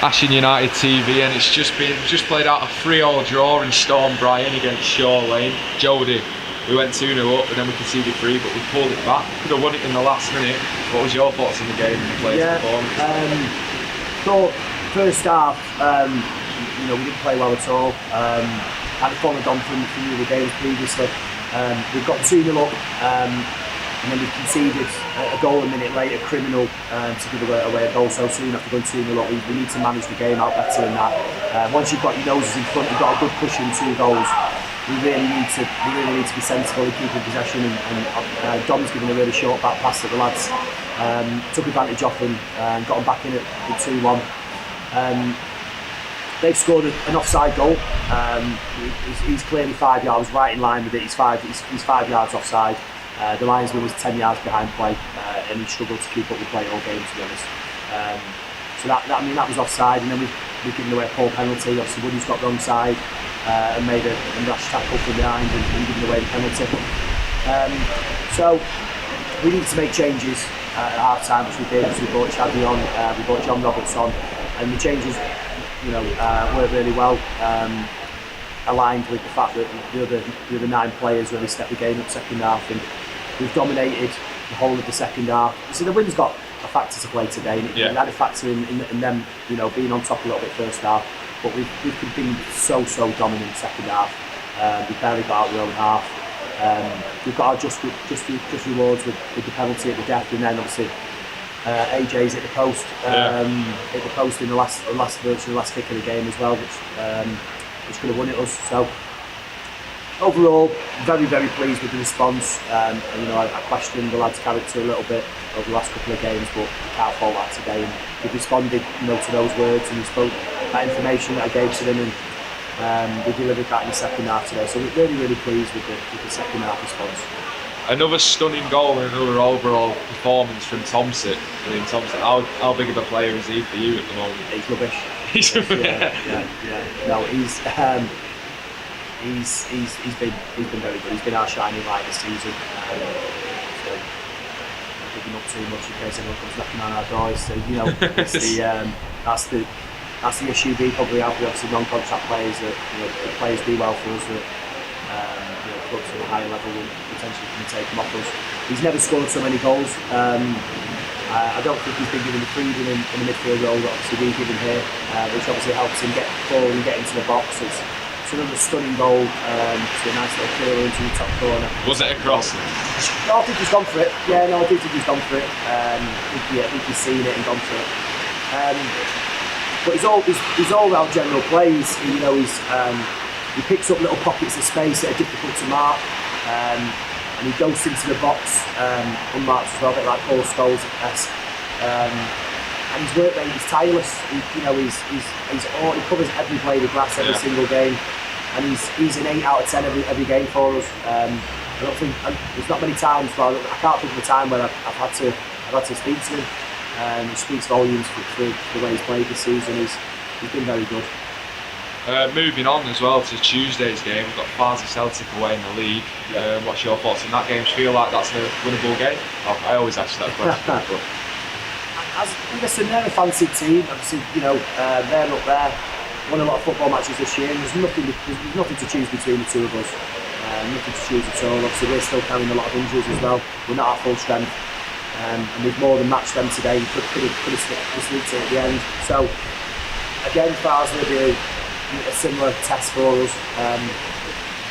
Ashton United TV, and it's just played out a 3-3 draw in Storm Bryan against Shaw Lane. Jody, we went 2-0 up and then we conceded 3, but we pulled it back. Could have won it in the last minute. What was your thoughts on the game and the players' performance? Thought first half, we didn't play well at all. Had followed on from the other games previously. We got 2-0 up. And then we conceded a goal a minute later, criminal, to give away a goal so soon after going 2-0 up. We need to manage the game out better than that. Once you've got your noses in front, you've got a good push in 2 goals. We really need to be sensible in keeping possession. And Dom's given a really short back pass at the lads. Took advantage of them and got them back in at 2-1. They've scored an offside goal. He's clearly 5 yards right in line with it. He's 5 yards offside. The linesman was 10 yards behind play, and he struggled to keep up with play all game, to be honest. So that was offside, and then we've given away a poor penalty. Obviously, Woody's got wrong side and made a rash tackle from behind and given away the penalty. So we need to make changes at half time, which we did. So we brought Chadley on, we brought John Roberts on, and the changes, worked really well. Aligned with the fact that the other 9 players really stepped the game up second half, and we've dominated the whole of the second half. So the wind's got a factor to play today, and it had a factor in them, being on top a little bit first half. But we've been so dominant second half. We barely got out the own half. We've got our just rewards with the penalty at the death, and then obviously AJ's hit the post, hit the post in the last kick of the game as well, which could have won it us. So overall, very pleased with the response. I questioned the lads' character a little bit over the last couple of games, but we can't fault that today. And we've responded, to those words, and we spoke that information that I gave to them, and we delivered that in the second half today. So we're really pleased with the second half response. Another stunning goal and another overall performance from Thompson. How big of a player is he for you at the moment? He's rubbish. No, he's been very good. He's been our shining light this season. So not giving up too much in case anyone comes knocking on our doors. So it's that's the issue we probably have. We obviously non-contract players that the players do well for us that clubs at a higher level will potentially can take them off us. He's never scored so many goals. I don't think he's been given the freedom in the midfield role that obviously we've given here, which obviously helps him get forward and get into the box. It's another stunning goal, it's a nice little clearer into the top corner. Was it a cross? No, I think he's gone for it. Yeah, no, I do think he's gone for it. I think he's seen it and gone for it. But he's all round general plays. He picks up little pockets of space that are difficult to mark. And he goes into the box unmarked as well, a bit like Paul Scholes-esque. And his work rate is tireless. He covers every blade of grass every single game, and he's an 8 out of 10 every game for us. I don't think there's not many times. Well, I can't think of a time where I've had to speak to him. It speaks volumes for the way he's played this season. He's been very good. Moving on as well to Tuesday's game, we've got Farsley Celtic away in the league. What's your thoughts on that game? Do you feel like that's a winnable game? I always ask that question. Listen, they're a fancied team. Obviously, they're up there. Won a lot of football matches this year. And there's nothing to choose between the two of us. Nothing to choose at all. Obviously, we're still carrying a lot of injuries as well. We're not at full strength, and we've more than matched them today. Could have sneaked it at the end. So again, Farsley will be a similar test for us, and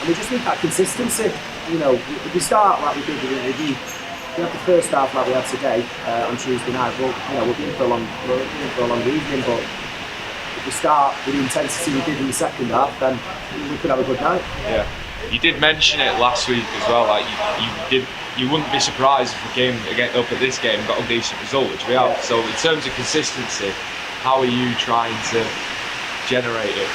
we just need that consistency. If we start like we did with the review, we have the first half like we had today on Tuesday night. We'll be in for a long evening, but if we start with the intensity we did in the second half, then we could have a good night. Yeah, you did mention it last week as well. Like you wouldn't be surprised if we came up at this game and got a decent result, which we have. Yeah. So in terms of consistency, how are you trying to generate it?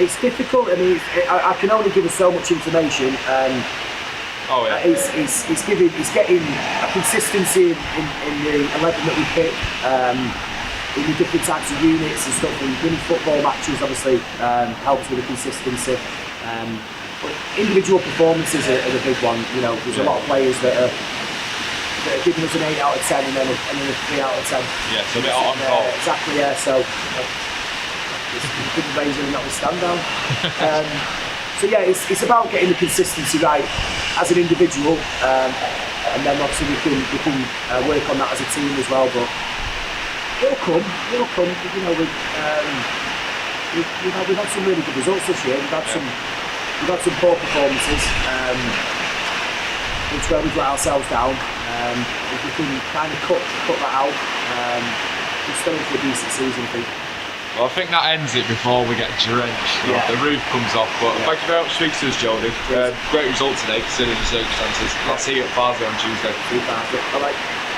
It's difficult. I mean, I can only give us so much information. He's getting a consistency in the 11 that we pick, in the different types of units and stuff. And winning football matches obviously helps with the consistency. But individual performances are the big one. There's a lot of players that are that are giving us an 8 out of 10 and then a 3 out of 10. Yeah, so a bit hot and cold. Exactly, yeah. So you couldn't raise it and not stand down. So yeah, it's about getting the consistency right as an individual, and then obviously we can work on that as a team as well. But it'll come. You know, we've had some really good results this year. We've had some poor performances, which where we've let ourselves down. If we can kind of cut that out, we're still in for a decent season, I think. Well, I think that ends it before we get drenched. Yeah. The roof comes off. But thank you very much for speaking to us, Jody. Great result today, considering the circumstances. I'll see you at Farsley on Tuesday. Bye-bye.